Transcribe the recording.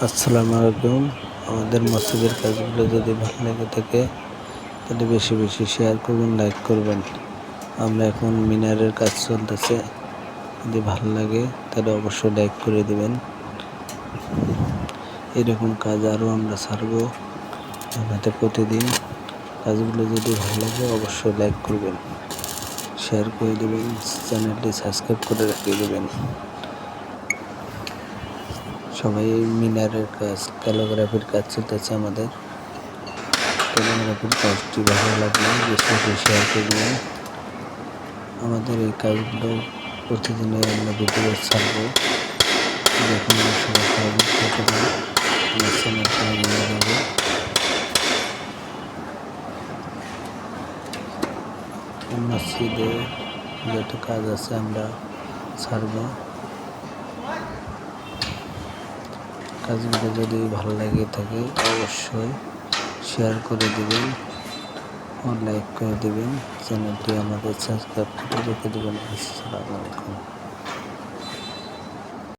আসসালামু আলাইকুম। আমাদের মসজিদের কাজগুলো যদি ভালো লেগে থাকে তাহলে বেশি বেশি শেয়ার করবেন, লাইক করবেন। আমরা এখন মিনারের কাজ চলতেছে, যদি ভালো লাগে তাহলে অবশ্যই লাইক করে দেবেন। এরকম কাজ আরও আমরা ছাড়বো আপনাদের প্রতিদিন। কাজগুলো যদি ভালো লাগে অবশ্যই লাইক করবেন, শেয়ার করে দেবেন, চ্যানেলটি সাবস্ক্রাইব করে রেখে দেবেন। সবাই মিনারের কাজ, ক্যালিগ্রাফির কাজ চলতেছে আমাদের। ক্যালিগ্রাফির কাজটি ভালো লাগলে বেশি শেয়ার করবেন। আমাদের এই কাজগুলো প্রতিদিনই আমরা ভিডিও ছাড়বো। যখন সবাই কাজ করতে আমার চ্যানেলটা এগিয়ে যাবে। মসজিদে যত কাজ আছে আমরা ছাড়বো। কাজগুলো যদি ভালো লাগে থাকে অবশ্যই শেয়ার করে দেবেন ও লাইক করে দেবেন। চ্যানেলটি আমাদের সাবস্ক্রাইব করে রেখে দেবেন। আসসালামু আলাইকুম।